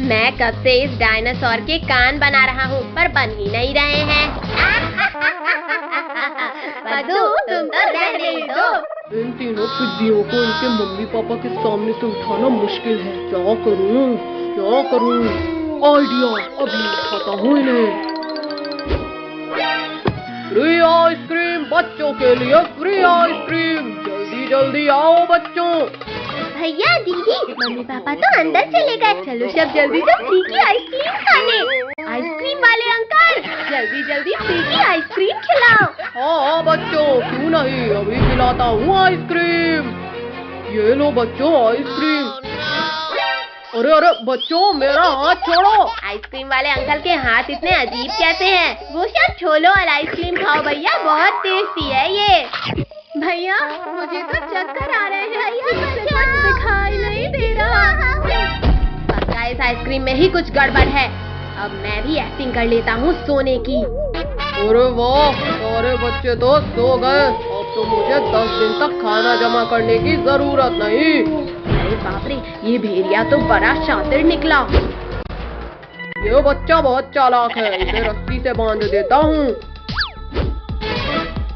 मैं कब से इस डायनासोर के कान बना रहा हूँ पर बन ही नहीं रहे हैं। पद्दू, तुम तो रहने दो। इन तीनों पिद्दियों को इनके मम्मी पापा के सामने से उठाना मुश्किल है। क्या करूँ क्या करूँ? आइडिया, अभी उठाता हूँ इन्हें। फ्री आइसक्रीम बच्चों के लिए, फ्री आइसक्रीम, जल्दी जल्दी आओ बच्चों। भैया दीदी, मम्मी पापा तो अंदर चले गए। चलो सब जल्दी से फ्री की आइसक्रीम खाने। आइसक्रीम वाले अंकल, जल्दी जल्दी फ्री की आइसक्रीम खिलाओ। हाँ बच्चों, क्यों नहीं, अभी खिलाता हूँ आइसक्रीम। ये लो बच्चों आइसक्रीम। अरे अरे बच्चों, मेरा हाथ छोड़ो। आइसक्रीम वाले अंकल के हाथ इतने अजीब कैसे हैं? वो सब छोड़ो और आइसक्रीम खाओ भैया, बहुत टेस्टी है ये। भैया मुझे तो चक्कर आ रहे हैं, कुछ दिखाई नहीं दे रहा। पक्का इस आइसक्रीम में ही कुछ गड़बड़ है। अब मैं भी एक्टिंग कर लेता हूँ सोने की। अरे वाह, सारे बच्चे तो सो गए। अब तो मुझे 10 दिन तक खाना जमा करने की जरूरत नहीं। अरे बाप रे, ये भेड़िया तो बड़ा शातिर निकला। ये बच्चा बहुत चालाक है, इसे रस्सी से बांध देता हूँ।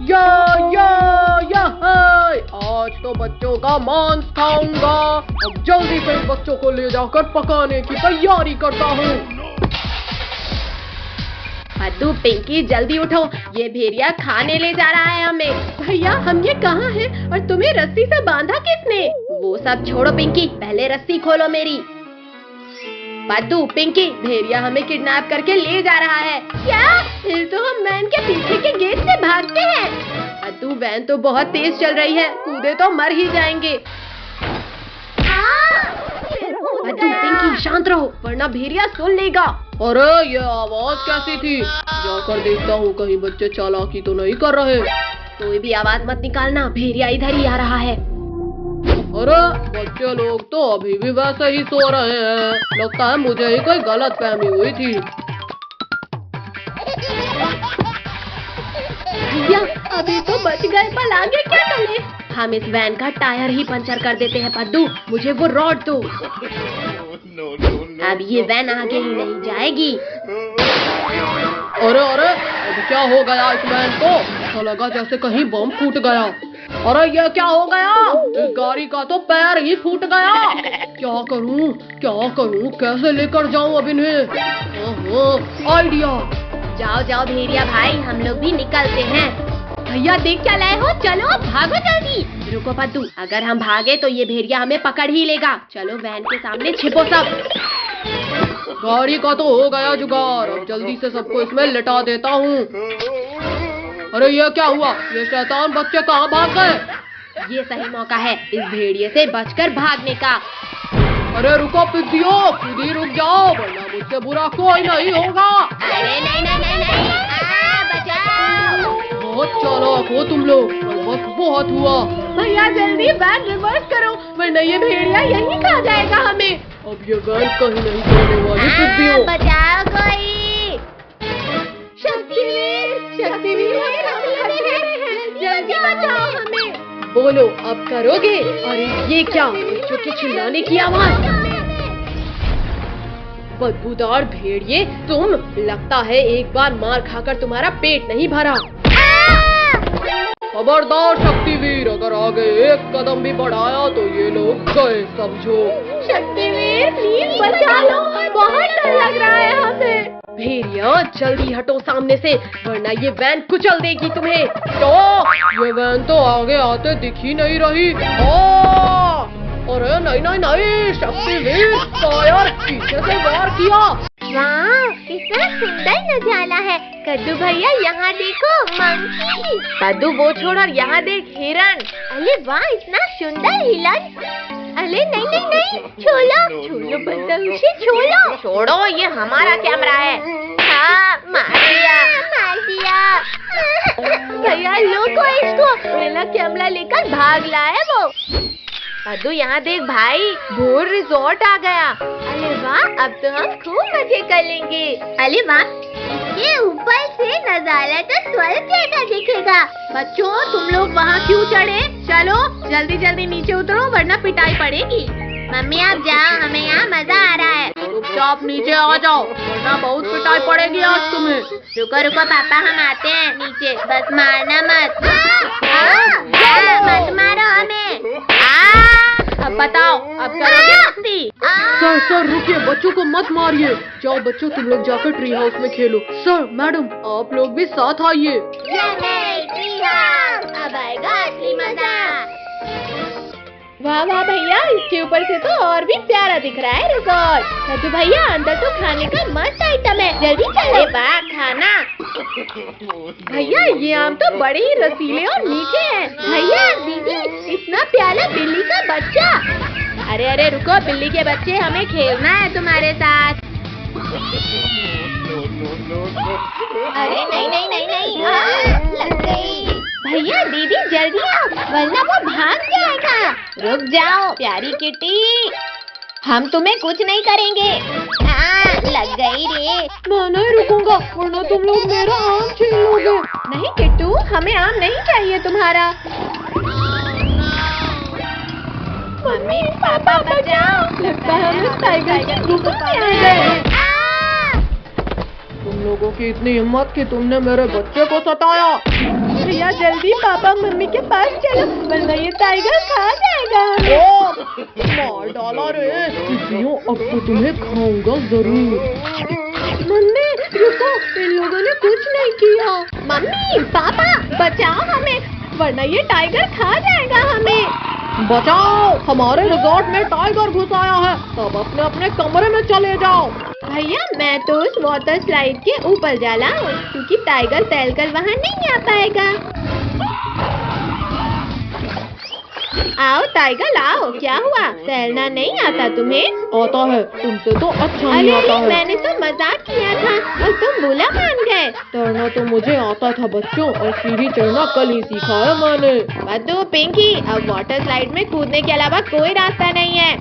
या आज तो बच्चों का मांस खाऊंगा। अब जल्दी से इन बच्चों को ले जाकर पकाने की तैयारी करता हूँ। पद्दू, पिंकी जल्दी उठो, ये भेड़िया खाने ले जा रहा है हमें। भैया हम ये कहाँ हैं और तुम्हें रस्सी से बांधा किसने? वो सब छोड़ो पिंकी, पहले रस्सी खोलो मेरी। पद्दू, पिंकी, भेड़िया हमें किडनैप करके ले जा रहा है। क्या? फिर तो हम वैन के पीछे के गेट से भागते हैं। पद्दू, वैन तो बहुत तेज चल रही है, कूदे तो मर ही जाएंगे। पद्दू, पिंकी शांत रहो वरना भेड़िया सुन लेगा। अरे ये आवाज कैसी थी? जाकर देखता हूँ कहीं बच्चे चालाकी तो नहीं कर रहे। कोई भी आवाज मत निकालना, भेड़िया इधर ही आ रहा है। अरे बच्चे लोग तो अभी भी वैसे ही सो रहे हैं। लगता है मुझे ही कोई गलत फहमी हुई थी। भैया अभी तो बच गए, पर आगे क्या करें? हम इस वैन का टायर ही पंचर कर देते हैं। पद्दू, मुझे वो रॉड दो। अब ये वैन आगे ही नहीं जाएगी। अरे अरे, अब क्या हो गया इस वैन को? ऐसा लगा जैसे कहीं बम फूट गया। अरे ये क्या हो गया? इस गाड़ी का तो पैर ही फूट गया। क्या करूं, कैसे लेकर जाऊं अब इन्हें? आइडिया। जाओ जाओ भेड़िया भाई, हम लोग भी निकलते हैं। भैया देख क्या लाए हो, चलो भागो जल्दी। रुको पद्दू, अगर हम भागे तो ये भेड़िया हमें पकड़ ही लेगा। चलो वैन के सामने छिपो सब। गाड़ी का तो हो गया जुगाड़, अब जल्दी से सबको इसमें लिटा देता हूँ। अरे ये क्या हुआ? ये शैतान बच्चे कहाँ भाग गए? ये सही मौका है इस भेड़िए से बचकर भागने का। अरे रुको पिद्दियों, खुद ही रुक जाओ वरना मुझसे बुरा कोई नहीं होगा। अरे नहीं, बचाओ। बहुत चालाक हो तुम लोग, बस बहुत हुआ। भैया जल्दी वैन रिवर्स करो वरना ये भेड़िया यहीं खा जाएगा हमें। अब ये वैन कहीं नहीं जाने वाली पिद्दियों। बचाओ कोई। शक्तिवीर, जल्दी बचाओ हमें। बोलो अब करोगे? अरे ये क्या, बच्चों के चिल्लाने की आवाज। बदबूदार भेड़िए तुम, लगता है एक बार मार खाकर तुम्हारा पेट नहीं भरा। खबरदार शक्तिवीर, अगर आगे एक कदम भी बढ़ाया तो ये लोग गए समझो। शक्तिवीर प्लीज बचा लो, बहुत डर लग रहा है हमें। भेड़िया जल्दी हटो सामने से वरना ये वैन कुचल देगी तुम्हें। तो ये वैन तो आगे आते दिख ही नहीं रही। अरे नहीं, शक्तिवीर फायर, पीछे से वार किया। वाह, कितना सुंदर नजारा है। कद्दू भैया यहाँ देखो, मंकी। कद्दू वो छोड़ और यहाँ देख, हिरन। अरे वाह, इतना सुंदर हिरन। अरे नहीं, छोड़ो बंदर, उसे छोड़ो, ये हमारा कैमरा है। हाँ, मार दिया। भैया लोगो इसको, मेरा कैमरा लेकर भाग लाया वो। कद्दू यहाँ देख भाई, भोर रिजॉर्ट आ गया। अरे वाह, अब तो हम खूब मजे कर लेंगे। अरे वाह, इसके ऊपर से नजारा तो स्वर्ग जैसा दिखेगा। बच्चों तुम लोग वहाँ क्यों चढ़े? चलो जल्दी नीचे उतरो वरना पिटाई पड़ेगी। मम्मी आप जाओ, हमें यहाँ मजा आ रहा है। तो चुपचाप नीचे आ जाओ, वरना बहुत पिटाई पड़ेगी आज तुम्हें। रुको रुको पापा, हम आते हैं नीचे, बस मारना मत। मत मारो हमें। अब बताओ, अब करोगे मस्ती? सर सर रुकिए, बच्चों को मत मारिए। जाओ बच्चों, तुम लोग जाकर ट्री हाउस में खेलो। सर मैडम, आप लोग भी साथ आइए। अब आएगा असली मजा। वाह वाह भैया, इसके ऊपर से तो और भी प्यारा दिख रहा है रिजॉर्ट। कद्दू भैया, अंदर तो खाने का मस्त आइटम है, जल्दी चलो। वाह खाना। भैया ये आम तो बड़े ही रसीले और मीठे हैं। भैया दीदी, इतना प्यारा बिल्ली का बच्चा। अरे अरे रुको बिल्ली के बच्चे, हमें खेलना है तुम्हारे साथ। अरे नहीं नहीं नहीं नहीं, लग गई। भैया दीदी जल्दी आओ, वरना वो भाग जाएगा। रुक जाओ प्यारी किटी, हम तुम्हें कुछ नहीं करेंगे। लग गई रे। मैं नहीं रुकूंगा, वरना तुम लोग मेरा आम छीन लोगे। नहीं किट्टू, हमें आम नहीं चाहिए तुम्हारा। मम्मी पापा बचाओ, लगता है हम इस टाइगर की गुफा में आ गए। तुम लोगों की इतनी हिम्मत कि तुमने मेरे बच्चे को सताया। भैया जल्दी पापा मम्मी के पास चलो, वरना ये टाइगर खा जाएगा। मार डाला रे। इसियों, अब तो तुम्हें खाऊंगा जरूर। मम्मी रुको, इन लोगों ने कुछ नहीं किया। मम्मी पापा बचाओ हमें, वरना ये टाइगर खा जाएगा हमें। बचाओ, हमारे रिजॉर्ट में टाइगर घुस आया है। सब अपने अपने कमरे में चले जाओ। भैया मैं तो उस वाटर स्लाइड के ऊपर जा रहा हूँ, क्योंकि टाइगर तैरकर वहाँ नहीं आ पाएगा। आओ टाइगर आओ, क्या हुआ, तैरना नहीं आता तुम्हें? आता है, तुमसे तो अच्छा नहीं आता है। मैंने तो मजाक किया था और तुम बुला मान गए। तैरना तो मुझे आता था बच्चों, और सीढ़ी चढ़ना कल ही सीखा है मैंने। बद्दू पिंकी, अब वाटर स्लाइड में कूदने के अलावा कोई रास्ता नहीं है,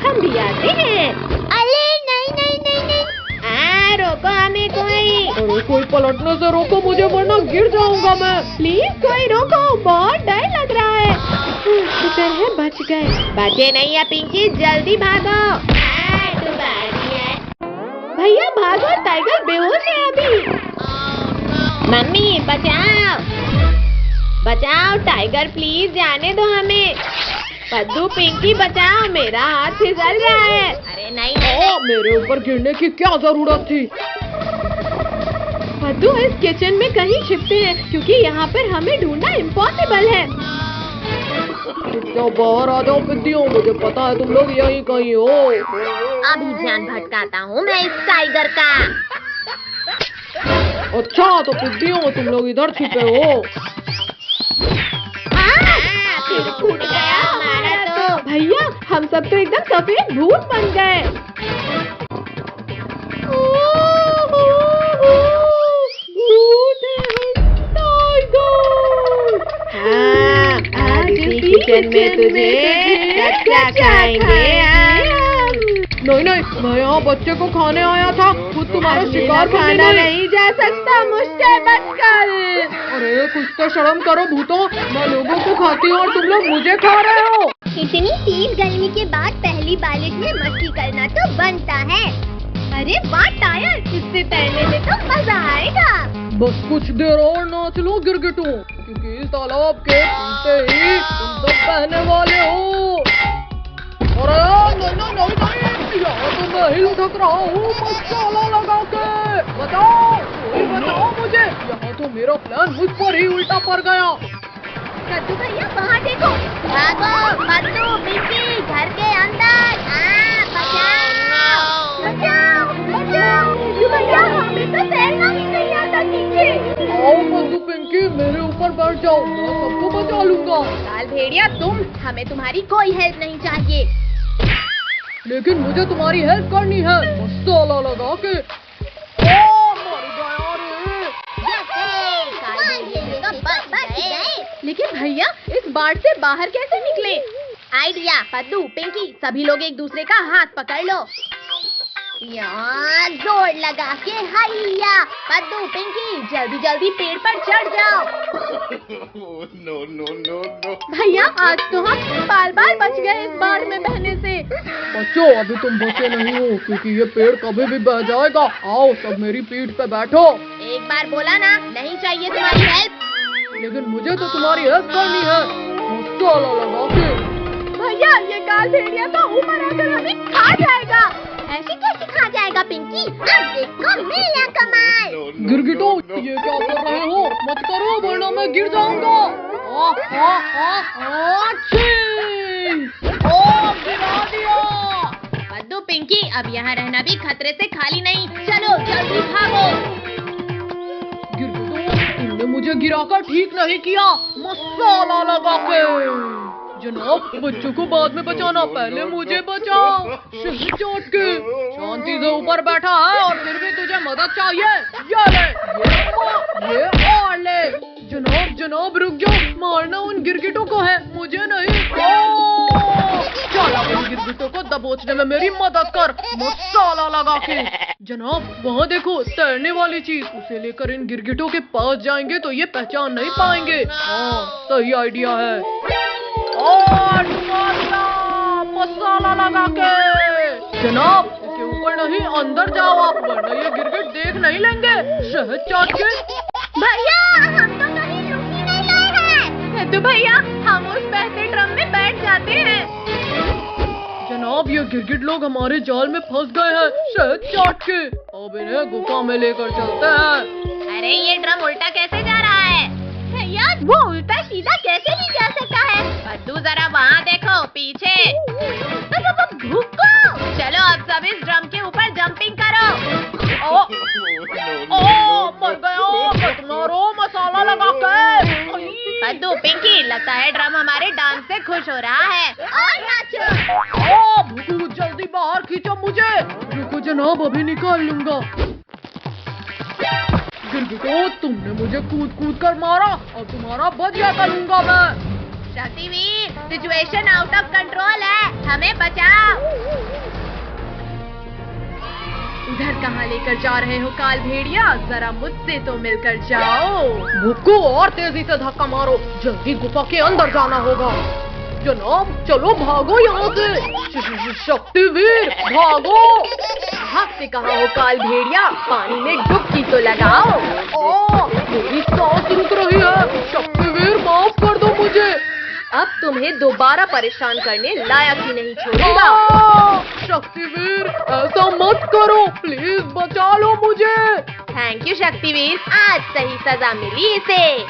हम भी आते हैं। अरे नहीं नहीं नहीं नहीं, रोको हमें कोई। अरे कोई पलटने से रोको मुझे, वरना गिर जाऊंगा मैं। प्लीज कोई रोको, बहुत डर लग रहा है। शुक्र है बच गए। बचे नहीं है पिंकी, जल्दी भागो। भैया भागो, टाइगर बेहोश है अभी। मम्मी बचाओ बचाओ, टाइगर प्लीज जाने दो हमें। पद्दू पिंकी बचाओ, मेरा हाथ फिसल रहा है। अरे नहीं नहीं, मेरे ऊपर गिरने की क्या जरूरत थी। पद्दू इस किचन में कहीं छिपते हैं, क्योंकि यहाँ पर हमें ढूंढना इम्पॉसिबल है। तो बाहर आ जाओ पिद्दियों, मुझे पता है तुम लोग यहीं कहीं हो। अभी ध्यान भटकाता हूँ मैं इस टाइगर का। अच्छा तो पिद्दियों, तुम लोग इधर छिपे हो। फूट गया हमारा तो। भैया हम सब तो एकदम सफेद भूत बन गए। आज इसी किचन में तुझे कच्चा खाएंगे। नहीं नहीं, मैं यहाँ बच्चे को खाने आया था, खुद तुम्हारा शिकार खाना नहीं जा सकता मुझसे बचकर। अरे कुछ तो शर्म करो भूतों, मैं लोगों को खाती हूँ और तुम लोग मुझे खा रहे हो। इतनी तेज गर्मी के बाद पहली बारिश में मस्ती करना तो बनता है। अरे वाह टायर, इससे तैरने में तो मजा आएगा। बस कुछ देर और नाच लो गिरगिटों, क्योंकि इस तालाब के पीछे ही तुम सब बहने वाले हो। अरे नहीं, यहाँ तो मैं ही लुढ़क रहा हूँ मसाला लगा के। बताओ, कोई बताओ मुझे, यहाँ तो मेरा प्लान मुझ पर ही उल्टा पड़ गया। कद्दू भैया वहाँ देखो, भागो पद्दू पिंकी, घर के अंदर। बचाओ बचाओ भैया, हमें तो तैरना ही नहीं आता नीचे। आओ पद्दू पिंकी, मेरे ऊपर बैठ जाओ, मैं सबको बचा लूंगा। लाल भेड़िया तुम, हमें तुम्हारी कोई हेल्प नहीं चाहिए। लेकिन मुझे तुम्हारी हेल्प करनी है, मसाला लगा के। मर गया रे। लेकिन भैया इस बाढ़ से बाहर कैसे निकले? आइडिया, पद्दू पिंकी, सभी लोग एक दूसरे का हाथ पकड़ लो। यहाँ जोर लगा के हैया। पद्दू, पिंकी, जल्दी जल्दी पेड़ पर चढ़ जाओ। No, no, no, no. भैया आज तो हम बाल बाल बच गए इस बाढ़ में बहने से। बच्चों अभी तुम बचे नहीं हो क्योंकि ये पेड़ कभी भी बह जाएगा। आओ सब मेरी पीठ पे बैठो। एक बार बोला ना नहीं चाहिए तुम्हारी हेल्प। लेकिन मुझे तो तुम्हारी हेल्प करनी है। मसाला लगा के। भैया ये काल भेड़िया तो ऊपर आकर हमें खा जाएगा। ऐसे कैसे खा जाएगा पिंकी? अब देखो मेरा कमाल। गिरगिटो ये क्या कर रहे हो? मत करो वरना मैं गिर जाऊंगा। गिरा दिया। पद्दू, पिंकी, अब यहाँ रहना भी खतरे से खाली नहीं। चलो जल्दी भागो। गिरगिटो तुमने मुझे गिराकर ठीक नहीं किया। मसाला लगा के। जनाब बच्चों को बाद में बचाना, पहले मुझे बचाओ। शहर चोट के शांति से ऊपर बैठा है और फिर भी तुझे मदद चाहिए। ये ले, ये और ले। जनाब रुक जाओ, मारना उन गिरगिटों को है, मुझे नहीं। चल अब इन गिरगिटों को दबोचने में मेरी मदद कर। मसाला लगा के। जनाब वहाँ देखो तैरने वाली चीज, उसे लेकर इन गिरगिटों के पास जाएंगे तो ये पहचान नहीं पाएंगे। हाँ सही आइडिया है। और मसाला लगा के। जनाब इसके ऊपर नहीं, अंदर जाओ आप, वरना ये गिरगिट देख नहीं लेंगे। शहद चाट के। भैया हम तो कहीं रुक ही नहीं रहे हैं। तो भैया हम उस बहते ड्रम में बैठ जाते हैं। जनाब ये गिरगिट लोग हमारे जाल में फंस गए हैं शहद चाट के। अब इन्हें गुफा में लेकर चलते हैं। अरे ये ड्रम उल्टा कैसे जा रहा है? भैया वो उल्टा सीधा कैसे नहीं जा सकता है? पद्दू जरा वहाँ देखो पीछे। भूखो। चलो अब सब इस ड्रम के ऊपर जंपिंग करो। मर गया। मत मारो, मसाला लगा के। पद्दू, पिंकी, लगता है ड्रम हमारे डांस से खुश हो रहा है। और नाचो। भूखू जल्दी बाहर खींचो मुझे। रुको जनाब अभी निकाल लूंगा। गिरगिटो तुमने मुझे कूद कूद कर मारा, और तुम्हारा बदला करूंगा मैं। Shaktiveer situation out of control है, हमें बचाओ। उधर कहाँ लेकर जा रहे हो काल भेड़िया? जरा मुझसे तो मिलकर जाओ। भुक्कू और तेजी से धक्का मारो, जल्दी गुफा के अंदर जाना होगा। जनाब चलो भागो यहाँ से। शक्तिवीर भागो। भागते कहाँ हो काल भेड़िया? पानी में डुबकी तो लगाओ। मेरी सांस रुक रही है। शक्तिवीर माफ कर दो मुझे। अब तुम्हें दोबारा परेशान करने लायक ही नहीं छोड़ूंगा। शक्तिवीर ऐसा मत करो, प्लीज बचा लो मुझे। थैंक यू शक्तिवीर, आज सही सजा मिली इसे।